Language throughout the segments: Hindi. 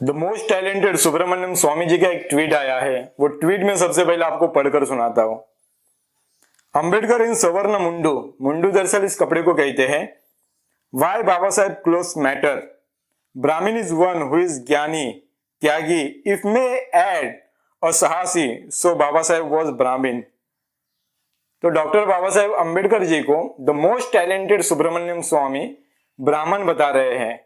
The most talented Subramaniam Swami ji का एक ट्वीट आया है। वो ट्वीट में सबसे पहले आपको पढ़कर सुनाता हूं। अंबेडकर इन सवर्ण मुंडू, मुंडू दरअसल इस कपड़े को कहते हैं। Y Baba Saheb close matter, ब्राह्मण इज वन हु इज ज्ञानी त्यागी, इफ मे एड और साहसी, सो बाबा साहेब वॉज ब्राह्मण। तो डॉक्टर बाबा साहेब अंबेडकर जी को द मोस्ट टैलेंटेड सुब्रमण्यम स्वामी ब्राह्मण बता रहे हैं।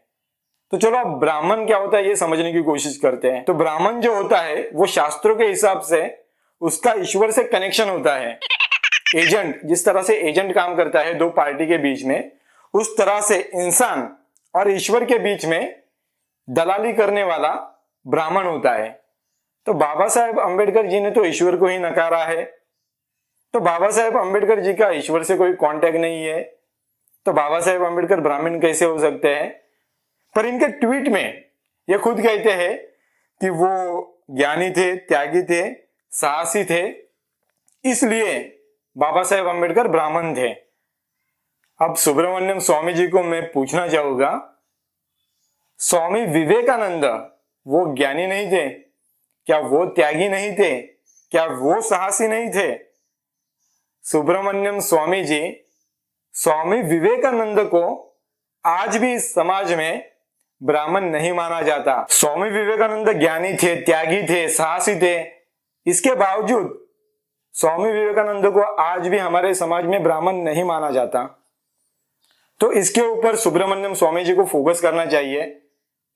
तो चलो अब ब्राह्मण क्या होता है ये समझने की कोशिश करते हैं। तो ब्राह्मण जो होता है वो शास्त्रों के हिसाब से उसका ईश्वर से कनेक्शन होता है। एजेंट, जिस तरह से एजेंट काम करता है दो पार्टी के बीच में, उस तरह से इंसान और ईश्वर के बीच में दलाली करने वाला ब्राह्मण होता है। तो बाबा साहेब अंबेडकर जी ने तो ईश्वर को ही नकारा है, तो बाबा साहेब अंबेडकर जी का ईश्वर से कोई कांटेक्ट नहीं है, तो बाबा साहेब अंबेडकर ब्राह्मण कैसे हो सकते हैं। पर इनके ट्वीट में ये खुद कहते हैं कि वो ज्ञानी थे, त्यागी थे, साहसी थे, इसलिए बाबा साहेब अंबेडकर ब्राह्मण थे। अब सुब्रमण्यम स्वामी जी को मैं पूछना चाहूंगा, स्वामी विवेकानंद वो ज्ञानी नहीं थे क्या? वो त्यागी नहीं थे क्या? वो साहसी नहीं थे? सुब्रमण्यम स्वामी जी, स्वामी विवेकानंद को आज भी इस समाज में ब्राह्मण नहीं माना जाता। स्वामी विवेकानंद ज्ञानी थे, त्यागी थे, साहसी थे, इसके बावजूद स्वामी विवेकानंद को आज भी हमारे समाज में ब्राह्मण नहीं माना जाता। तो इसके ऊपर सुब्रमण्यम स्वामी जी को फोकस करना चाहिए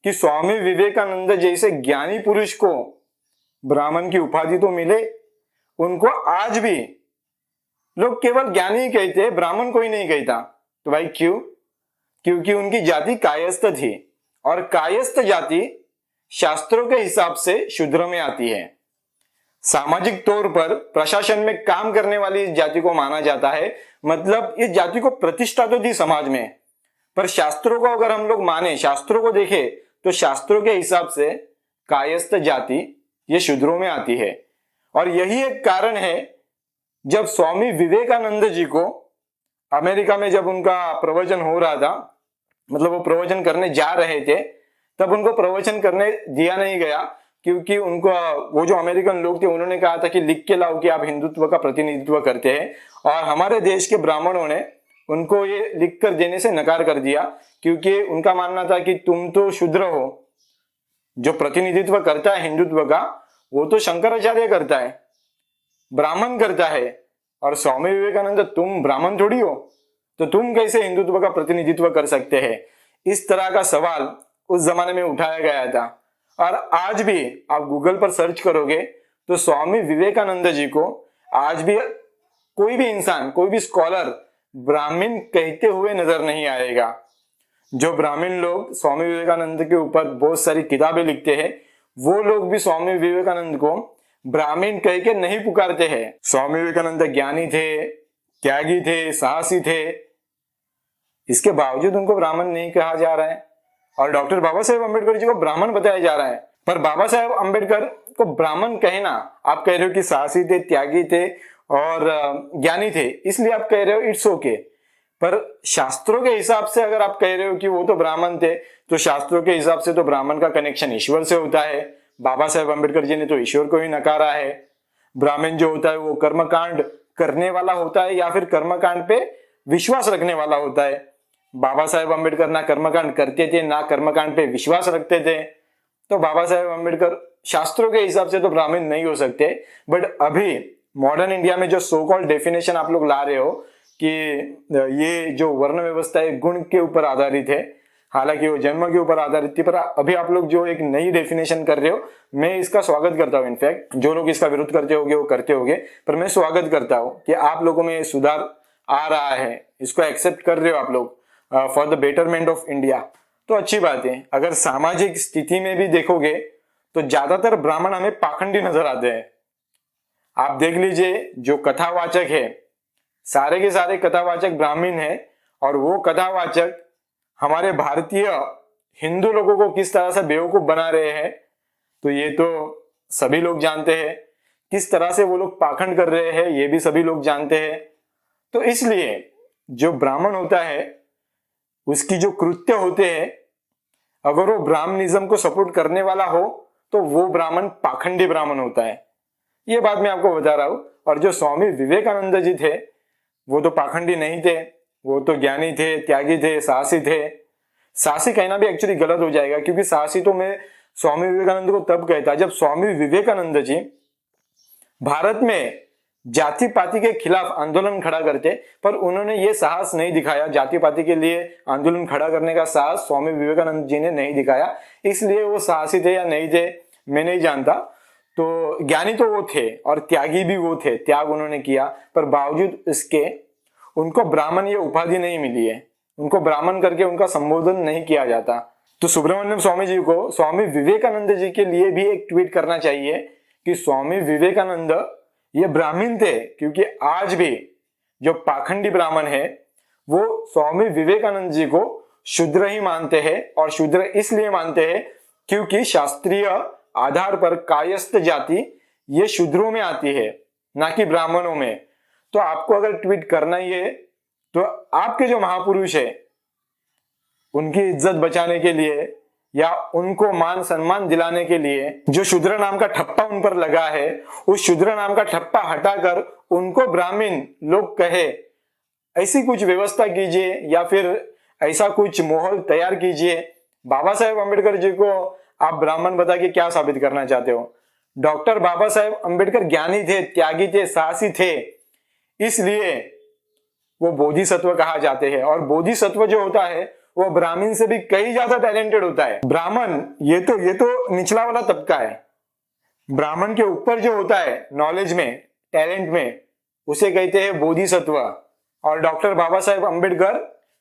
कि स्वामी विवेकानंद जैसे ज्ञानी पुरुष को ब्राह्मण की उपाधि तो मिले, उनको आज भी लोग केवल ज्ञानी ही कहते हैं, ब्राह्मण कोई नहीं कहता। तो भाई क्यों? क्योंकि उनकी जाति कायस्थ थी और कायस्थ जाति शास्त्रों के हिसाब से शूद्र में आती है। सामाजिक तौर पर प्रशासन में काम करने वाली इस जाति को माना जाता है, मतलब इस जाति को प्रतिष्ठा तो थी समाज में, पर शास्त्रों को अगर हम लोग माने, शास्त्रों को देखें, तो शास्त्रों के हिसाब से कायस्थ जाति ये शूद्रों में आती है। और यही एक कारण है जब स्वामी विवेकानंद जी को अमेरिका में जब उनका प्रवचन हो रहा था, मतलब वो प्रवचन करने जा रहे थे, तब उनको प्रवचन करने दिया नहीं गया, क्योंकि उनको वो जो अमेरिकन लोग थे उन्होंने कहा था कि लिख के लाओ कि आप हिंदुत्व का प्रतिनिधित्व करते हैं, और हमारे देश के ब्राह्मणों ने उनको ये लिख कर देने से नकार कर दिया, क्योंकि उनका मानना था कि तुम तो शूद्र हो, जो प्रतिनिधित्व करता है हिंदुत्व का वो तो शंकराचार्य करता है, ब्राह्मण करता है, और स्वामी विवेकानंद तुम ब्राह्मण थोड़ी हो, तो तुम कैसे हिंदुत्व का प्रतिनिधित्व कर सकते हैं। इस तरह का सवाल उस जमाने में उठाया गया था। और आज भी आप गूगल पर सर्च करोगे तो स्वामी विवेकानंद जी को आज भी कोई भी इंसान, कोई भी स्कॉलर ब्राह्मण कहते हुए नजर नहीं आएगा। जो ब्राह्मण लोग स्वामी विवेकानंद के ऊपर बहुत सारी किताबें लिखते हैं, वो लोग भी स्वामी विवेकानंद को ब्राह्मण कह के नहीं पुकारते हैं। स्वामी विवेकानंद ज्ञानी थे, त्यागी थे, साहसी थे, इसके बावजूद उनको ब्राह्मण नहीं कहा जा रहा है, और डॉक्टर बाबा साहेब अम्बेडकर जी को ब्राह्मण बताया जा रहा है। पर बाबा साहेब अम्बेडकर को ब्राह्मण कहना, आप कह रहे हो कि साहसी थे, त्यागी थे और ज्ञानी थे, इसलिए आप कह रहे हो, इट्स ओके। पर शास्त्रों के हिसाब से अगर आप कह रहे हो कि वो तो ब्राह्मण थे, तो शास्त्रों के हिसाब से तो ब्राह्मण का कनेक्शन ईश्वर से होता है। बाबा साहेब अम्बेडकर जी ने तो ईश्वर को ही नकारा है। ब्राह्मण जो होता है वो कर्मकांड करने वाला होता है या फिर कर्मकांड पे विश्वास रखने वाला होता है। बाबा साहेब अम्बेडकर ना कर्मकांड करते थे, ना कर्मकांड पे विश्वास रखते थे, तो बाबा साहेब अम्बेडकर शास्त्रों के हिसाब से तो ब्राह्मण नहीं हो सकते। बट अभी मॉडर्न इंडिया में जो सो कॉल्ड डेफिनेशन आप लोग ला रहे हो कि ये जो वर्ण व्यवस्था है गुण के ऊपर आधारित है, हालांकि वो जन्म के ऊपर आधारित थी, पर अभी आप लोग जो एक नई डेफिनेशन कर रहे हो, मैं इसका स्वागत करता हूँ। इनफैक्ट जो लोग इसका विरोध करते होंगे वो करते होंगे, पर मैं स्वागत करता हूँ कि आप लोगों में सुधार आ रहा है, इसको एक्सेप्ट कर रहे हो आप लोग for the betterment of India, तो अच्छी बात है। अगर सामाजिक स्थिति में भी देखोगे तो ज्यादातर ब्राह्मण हमें पाखंडी नजर आते हैं। आप देख लीजिए, जो कथावाचक है, सारे के सारे कथावाचक ब्राह्मण है, और वो कथावाचक हमारे भारतीय हिंदू लोगों को किस तरह से बेवकूफ बना रहे हैं, तो ये तो सभी लोग जानते हैं। किस तरह से वो लोग पाखंड कर रहे हैं ये भी सभी लोग जानते हैं। तो इसलिए जो ब्राह्मण होता है उसकी जो कृत्य होते हैं अगर वो ब्राह्मणिज्म को सपोर्ट करने वाला हो तो वो ब्राह्मण पाखंडी ब्राह्मण होता है। ये बात मैं आपको बता रहा हूं। और जो स्वामी विवेकानंद जी थे वो तो पाखंडी नहीं थे, वो तो ज्ञानी थे, त्यागी थे, साहसी थे। साहसी कहना भी एक्चुअली गलत हो जाएगा, क्योंकि साहसी तो मैं स्वामी विवेकानंद को तब कहता जब स्वामी विवेकानंद जी भारत में जाति पाति के खिलाफ आंदोलन खड़ा करते, पर उन्होंने ये साहस नहीं दिखाया। जाति पाति के लिए आंदोलन खड़ा करने का साहस स्वामी विवेकानंद जी ने नहीं दिखाया, इसलिए वो साहसी थे या नहीं थे मैं नहीं जानता। तो ज्ञानी तो वो थे और त्यागी भी वो थे, त्याग उन्होंने किया, पर बावजूद इसके उनको ब्राह्मण ये उपाधि नहीं मिली है, उनको ब्राह्मण करके उनका संबोधन नहीं किया जाता। तो सुब्रमण्यम स्वामी जी को स्वामी विवेकानंद जी के लिए भी एक ट्वीट करना चाहिए कि स्वामी विवेकानंद ये ब्राह्मण थे, क्योंकि आज भी जो पाखंडी ब्राह्मण है वो स्वामी विवेकानंद जी को शूद्र ही मानते हैं, और शूद्र इसलिए मानते हैं क्योंकि शास्त्रीय आधार पर कायस्थ जाति ये शूद्रों में आती है, ना कि ब्राह्मणों में। तो आपको अगर ट्वीट करना ही है तो आपके जो महापुरुष है उनकी इज्जत बचाने के लिए या उनको मान सम्मान दिलाने के लिए जो शूद्र नाम का ठप्पा उन पर लगा है, उस शूद्र नाम का ठप्पा हटाकर उनको ब्राह्मण लोग कहे, ऐसी कुछ व्यवस्था कीजिए या फिर ऐसा कुछ माहौल तैयार कीजिए। बाबा साहेब अम्बेडकर जी को आप ब्राह्मण बता के क्या साबित करना चाहते हो? डॉक्टर बाबा साहेब अम्बेडकर ज्ञानी थे, त्यागी थे, साहसी थे, इसलिए वो बोधिसत्व कहा जाते हैं। और बोधिसत्व जो होता है वो ब्राह्मण से भी कहीं ज्यादा टैलेंटेड होता है। ब्राह्मण ये तो निचला वाला तबका है, ब्राह्मण के ऊपर जो होता है नॉलेज में, टैलेंट में, उसे कहते हैं बोधिसत्व। और डॉक्टर बाबा साहेब अम्बेडकर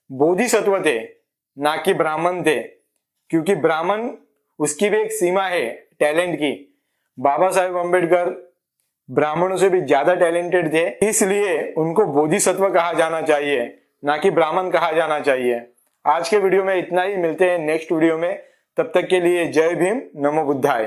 बोधिसत्व थे, ना कि ब्राह्मण थे, क्योंकि ब्राह्मण उसकी भी एक सीमा है टैलेंट की। बाबा साहेब अम्बेडकर ब्राह्मणों से भी ज्यादा टैलेंटेड थे, इसलिए उनको बोधिसत्व कहा जाना चाहिए, ना कि ब्राह्मण कहा जाना चाहिए। आज के वीडियो में इतना ही, मिलते हैं नेक्स्ट वीडियो में, तब तक के लिए जय भीम, नमो बुद्धाय।